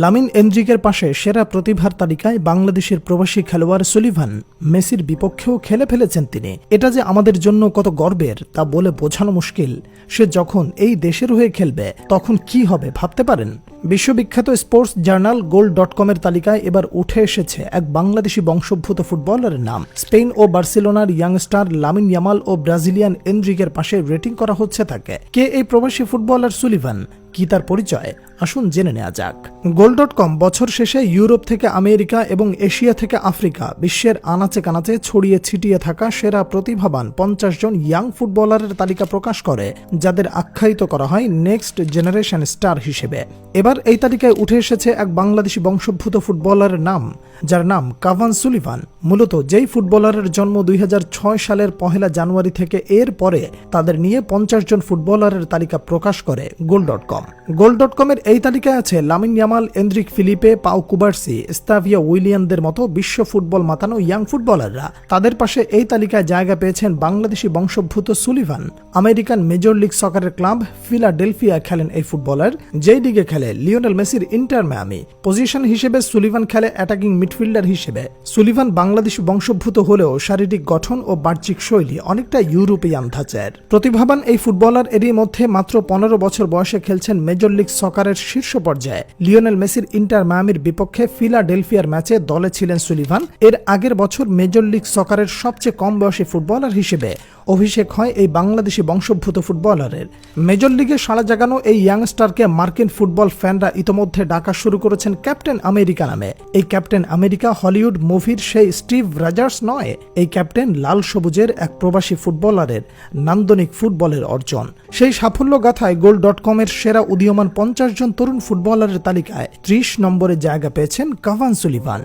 Lamine এনরিকের পাশে সেরা প্রতিভার তালিকায় বাংলাদেশের প্রবাসী খেলোয়াড় সুলিভান মেসির বিপক্ষেও খেলে ফেলেছেন তিনি। এটা যে আমাদের জন্য কত গর্বের তা বলে বোঝানো মুশকিল। সে যখন এই দেশের হয়ে খেলবে তখন কি হবে ভাবতে পারেন? বিশ্ববিখ্যাত স্পোর্টস জার্নাল গোল.কমের তালিকায় এবার উঠে এসেছে এক বাংলাদেশি বংশোদ্ভূত ফুটবলারের নাম। স্পেন ও বার্সেলোনার ইয়াংস্টার লামিন ইয়ামাল ও ব্রাজিলিয়ান এনরিকের পাশে রেটিং করা হচ্ছে তাকে। কে এই প্রবাসী ফুটবলার সুলিভান? কি তার পরিচয়? আসুন জেনে নেওয়া যাক। গোল.কম বছর শেষে ইউরোপ থেকে আমেরিকা এবং এশিয়া থেকে আফ্রিকা বিশ্বের আনাচে কানাচে ছড়িয়ে ছিটিয়ে থাকা সেরা প্রতিভাবান 50 জন ইয়াং ফুটবলারের তালিকা প্রকাশ করে, যাদের আখ্যায়িত করা হয় নেক্সট জেনারেশন স্টার হিসেবে। এবার এই তালিকায় উঠে এসেছে এক বাংলাদেশি বংশোদ্ভূত ফুটবলারের নাম, যার নাম কাভান সুলিভান। মূলত যেই ফুটবলারের জন্ম 2006 সালের 1 জানুয়ারি থেকে এর পরে তাদের নিয়ে 50 জন ফুটবলারের তালিকা প্রকাশ করে গোল.কম। গোল.কমের এই তালিকায় আছে Lamine Yamal, Enrique Felipe, Pau Cubarsi, স্তাভিয়া উইলিয়ানদের মতো বিশ্ব ফুটবল মাতানো ইয়াং ফুটবলাররা। তাদের পাশে এই তালিকায় জায়গা পেয়েছেন বাংলাদেশি বংশোদ্ভূত সুলিভান। আমেরিকান মেজর লিগ সকারের ক্লাব ফিলাডেলফিয়া খেলেন এই ফুটবলার, যেই লিগে খেলে লিওনেল মেসির ইন্টার মায়ামি। পজিশন হিসেবে সুলিভান খেলে অ্যাটাকিং মিডফিল্ডার হিসেবে। সুলিভান বাংলাদেশি বংশোদ্ভূত হলেও শারীরিক গঠন ও বাহ্যিক শৈলী অনেকটা ইউরোপিয়ান ধাঁচের। প্রতিভাবান এই ফুটবলার এরই মধ্যে মাত্র 15 বছর বয়সে খেলছেন মেজর লিগ সকারের শীর্ষ পর্যায়ে। লিওনেল মেসির ইন্টার মায়ামির বিপক্ষে ফিলাডেলফিয়ার ম্যাচে দলে ছিলেন সুলিভান। এর আগের বছর মেজর লিগ সকারের সবচেয়ে কম বয়সী ফুটবলার হিসেবে অভিষেক হয় এই বাংলাদেশি বংশোদ্ভূত ফুটবলারের। মেজর লিগে সাড়া জাগানো এই ইয়াংস্টারকে মার্কিন ফুটবল ফ্যানরা ইতোমধ্যে ডাকা শুরু করেছেন ক্যাপ্টেন আমেরিকা নামে। এই ক্যাপ্টেন আমেরিকা হলিউড মুভির সেই স্টিভ রজার্স নয়, এই ক্যাপ্টেন লাল সবুজের এক প্রবাসী ফুটবলারের নান্দনিক ফুটবলের অর্জন। সেই সাফল্য গাথায় গোল.কমের সেরা উদীয়মান 50 জন তরুণ ফুটবলারের তালিকায় 30 নম্বরে জায়গা পেয়েছেন কাভান সুলিভান।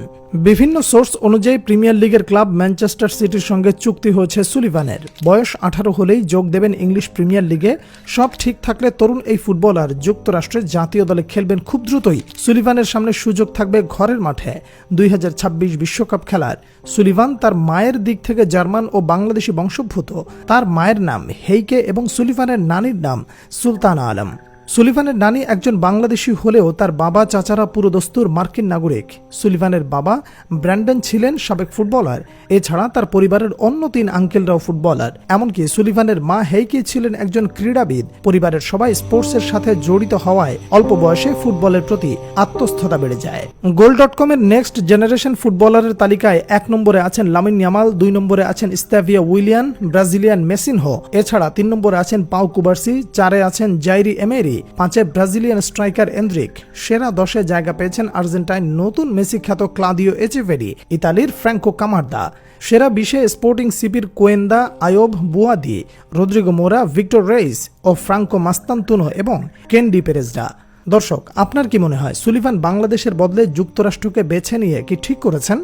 বিভিন্ন সোর্স অনুযায়ী প্রিমিয়ার লিগের ক্লাব ম্যানচেস্টার সিটির সঙ্গে চুক্তি হয়েছে সুলিভানের। বয়স 18 হলেই যোগ দেবেন ইংলিশ প্রিমিয়ার লিগে। সব ঠিক থাকলে তরুণ এই ফুটবলার যুক্তরাষ্ট্রের জাতীয় দলে খেলবেন খুব দ্রুতই। সুলিভানের সামনে সুযোগ থাকবে ঘরের মাঠে 2026 বিশ্বকাপ খেলার। সুলিভান তার মায়ের দিক থেকে জার্মান ও বাংলাদেশি বংশোদ্ভূত। তার মায়ের নাম হেইকে এবং সুলিভানের নানির নাম সুলতানা আলম। সুলিভানের নানি একজন বাংলাদেশি হলেও তার বাবা চাচারা পুরোদস্তুর মার্কিন নাগরিক। সুলিভানের বাবা ব্র্যান্ডন ছিলেন সাবেক ফুটবলার। এছাড়া তার পরিবারের অন্য 3 আঙ্কেলরাও ফুটবলার। এমনকি সুলিভানের মা হেইকি ছিলেন একজন ক্রীড়াবিদ। পরিবারের সবাই স্পোর্টসের সাথে জড়িত হওয়ায় অল্প বয়সে ফুটবলের প্রতি আত্মস্থতা বেড়ে যায়। গোল.কমের নেক্সট জেনারেশন ফুটবলারের তালিকায় 1 নম্বরে আছেন লামিন ইয়ামাল, 2 নম্বরে আছেন স্তাভিয়া উইলিয়ান, ব্রাজিলিয়ান মেসিনহো। এছাড়া 3 নম্বরে আছেন পাউ কুবার্সি, 4-এ আছেন জাইরি এমেরি, 5-এ ব্রাজিলিয়ান স্ট্রাইকার এনরিক। সেরা 10-এ জায়গা পেয়েছেন আর্জেন্টাইন নতুন মেসি খ্যাত ক্লাদিও এচেভেরি, ইতালির ফ্র্যাঙ্কো কামার্দা। সেরা 20-এ স্পোর্টিং সিপির কোয়েন্দা, আয়োব বুয়াদি, রদ্রিগো মোরা, ভিক্টর রেইস ও ফ্রাঙ্কো মাস্তান্তুনো এবং কেন্ডি পেরেজরা। দর্শক, আপনার কি মনে হয় সুলিভান বাংলাদেশের বদলে যুক্তরাষ্ট্রকে বেছে নিয়ে কি ঠিক করেছেন?